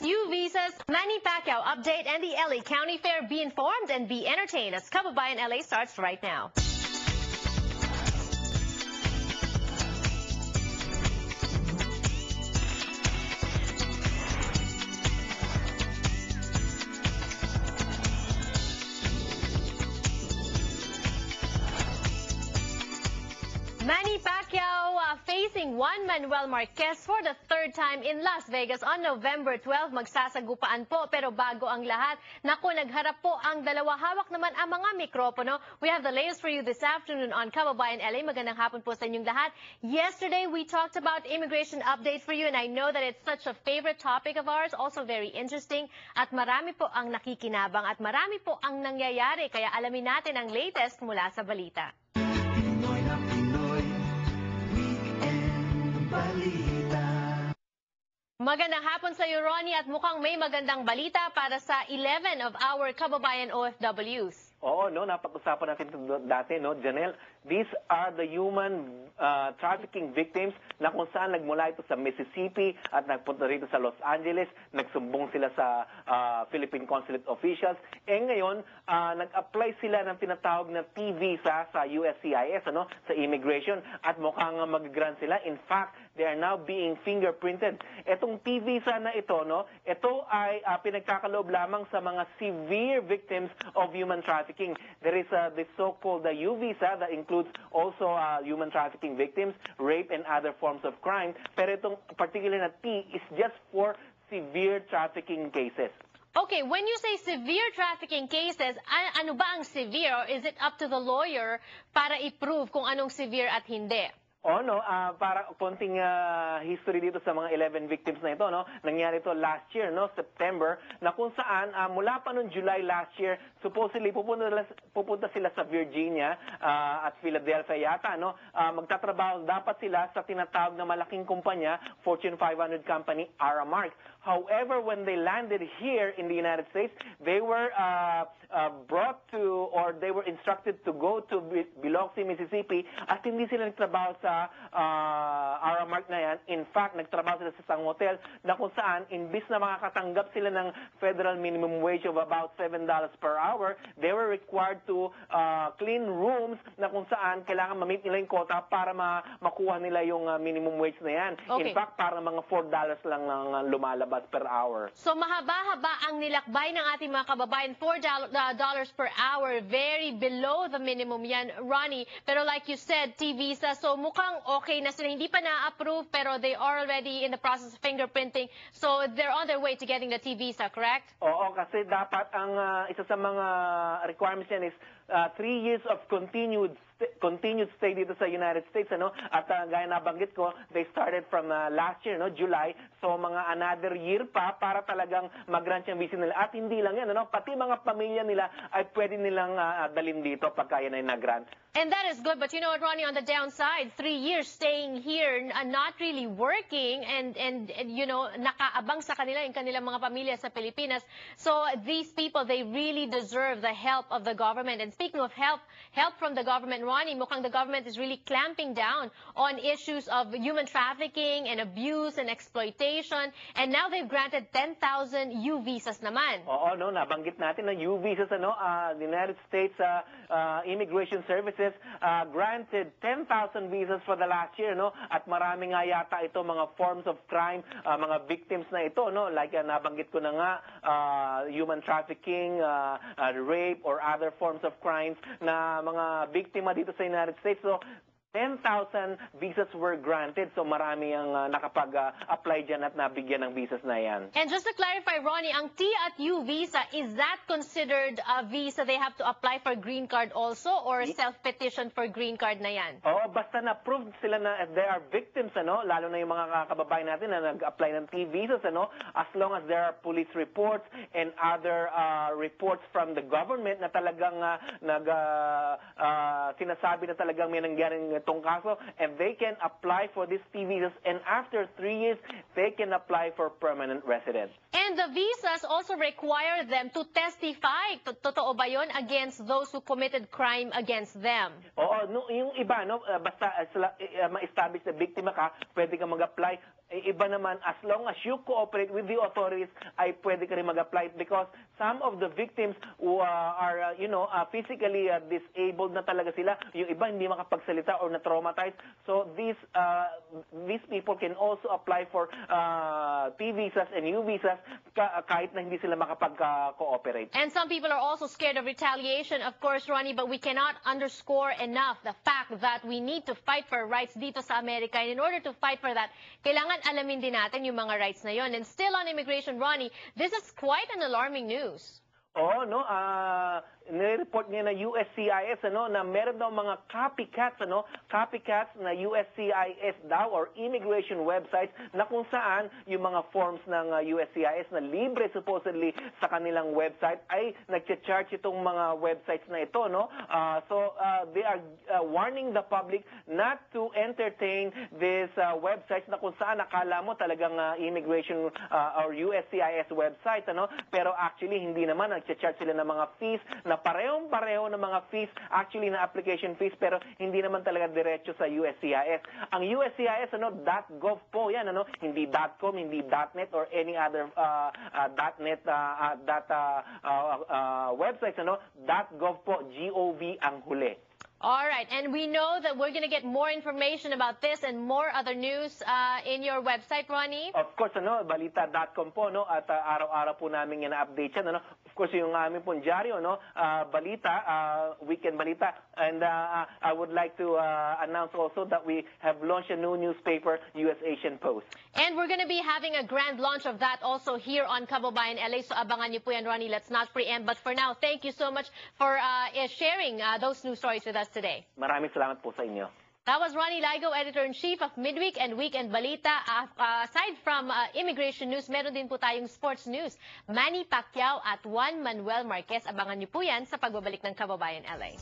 U visas, Manny Pacquiao update, and the LA County Fair. Be informed and be entertained as Kababayan LA starts right now. Manny Pacquiao facing Juan Manuel Marquez for the third time in Las Vegas on November 12. Magsasagupaan po, pero bago ang lahat, naku, nagharap po ang dalawa. Hawak naman ang mga mikropono. We have the latest for you this afternoon on Kababayan LA. Magandang hapon po sa inyong lahat. Yesterday, we talked about immigration update for you, and I know that it's such a favorite topic of ours, also very interesting. At marami po ang nakikinabang at marami po ang nangyayari. Kaya alamin natin ang latest mula sa balita. Magandang hapon sa iyo, Ronnie, at mukhang may magandang balita para sa 11 of our Kababayan OFWs. Oo, no, napag-usapan natin ito dati, no, Janelle. These are the human trafficking victims na kung saan nagmula ito sa Mississippi at nagpunta rito sa Los Angeles. Nagsumbong sila sa Philippine Consulate officials. Ngayon, nag-apply sila ng tinatawag na T-visa sa USCIS, ano, sa immigration, at mukhang mag-grant sila. In fact, they are now being fingerprinted. Itong T-visa na ito, no, ito ay pinagkakaloob lamang sa mga severe victims of human trafficking. There is the so-called U visa that includes also human trafficking victims, rape, and other forms of crime. Pero itong particular na T is just for severe trafficking cases. Okay, when you say severe trafficking cases, ano ba ang severe, or is it up to the lawyer para i-prove kung anong severe at hindi? No, para konting history dito sa mga 11 victims na ito, no. Nangyari ito last year, no, September, na kung saan mula pa noong July last year, supposedly pupunta sila sa Virginia at Philadelphia yata, no. Magtatrabaho dapat sila sa tinatawag na malaking kumpanya, Fortune 500 company, Aramark. However, when they landed here in the United States, they were brought to, or they were instructed to go to Biloxi, Mississippi, at hindi sila nagtrabaho sa Aramark na yan. In fact, nagtrabaho sila sa isang hotel na kung saan, imbis na makakatanggap sila ng federal minimum wage of about $7 per hour, they were required to clean rooms na kung saan kailangan ma-meet nila yung quota para makuha nila yung minimum wage na yan. Okay. In fact, parang mga $4 lang ang lumalabas per hour. So mahaba-haba ang nilakbay ng ating mga kababayan, $4 per hour, very below the minimum yan, Ronnie. Pero like you said, T-visa, so mukhang okay na sila, hindi pa na-approve, pero they are already in the process of fingerprinting, so they're on their way to getting the T-visa, correct? Oo, kasi dapat ang isa sa mga requirements yan is 3 years of continued stay dito sa United States, ano? At gaya nabanggit ko, they started from last year, no, July. So mga another year pa para talagang mag-grant yung visa nila. At hindi lang yan, ano? Pati mga pamilya nila ay pwede nilang dalhin dito pagka yan ay nag-grant. And that is good, but you know what, Ronnie, on the downside, 3 years staying here, not really working, and you know, nakaabang sa kanila yung kanilang mga pamilya sa Pilipinas. So these people, they really deserve the help of the government. And speaking of help from the government, Ronnie, mukhang the government is really clamping down on issues of human trafficking and abuse and exploitation. And now they've granted 10,000 U visas naman. Oo, no, nabanggit natin na U visas, ano, the United States Immigration Services granted 10,000 visas for the last year, no? At marami nga yata ito mga forms of crime, mga victims na ito, no? Like nabanggit ko na nga, human trafficking, rape, or other forms of crimes na mga biktima dito sa United States. So 10,000 visas were granted. So marami ang nakapag-apply dyan at nabigyan ng visas na yan. And just to clarify, Ronnie, ang T at U visa, is that considered a visa they have to apply for green card also, or self-petition for green card na yan? Oo, basta na-prove sila na they are victims, ano, lalo na yung mga kababayan natin na nag-apply ng T visas, ano, as long as there are police reports and other reports from the government na talagang sinasabi na talagang may nangyaring itong kaso, and they can apply for these T visas, and after 3 years, they can apply for permanent residence. And the visas also require them to testify. Totoo ba yun? Against those who committed crime against them? Oo, no, yung iba, no, basta ma-establish na biktima ka, pwede ka mag-apply. iba naman, as long as you cooperate with the authorities, ay pwede ka rin mag-apply because some of the victims who are, physically disabled na talaga sila. Yung iba hindi makapagsalita or na-traumatized. So these people can also apply for T visas and U visas kahit na hindi sila makapag-cooperate. And some people are also scared of retaliation, of course, Ronnie, but we cannot underscore enough the fact that we need to fight for rights dito sa Amerika. And in order to fight for that, kailangan alamin din natin yung mga rights na yon. And still on immigration, Ronnie, this is quite an alarming news. Oo, no, nire-report niya na USCIS na meron daw mga copycats na USCIS daw or immigration websites na kung saan yung mga forms ng USCIS na libre supposedly sa kanilang website ay nagcha-charge itong mga websites na ito, no? So they are warning the public not to entertain these websites na kung saan akala mo talagang immigration or USCIS website, pero actually hindi naman, nagcha-charge sila ng mga fees na parehong-pareho ng mga fees, actually na application fees, pero hindi naman talaga diretso sa USCIS. Ang USCIS, .gov po yan, hindi .com, hindi .net or any other .net websites, .gov po, G-O-V ang huli. All right, and we know that we're going to get more information about this and more other news in your website, Ronnie. Of course, balita.com po, at araw-araw po namin yan na-update yan, Of course, yung aming pong dyaryo, balita, weekend balita, and I would like to announce also that we have launched a new newspaper, US Asian Post. And we're going to be having a grand launch of that also here on Kababayan LA, so abangan niyo po yan, Ronnie. Let's not preempt, but for now, thank you so much for sharing those news stories with us today. Maraming salamat po sa inyo. That was Ronnie Ligo, Editor-in-Chief of Midweek and Weekend Balita. Aside from immigration news, meron din po tayong sports news. Manny Pacquiao at Juan Manuel Marquez. Abangan niyo po yan sa pagbabalik ng Kababayan LA.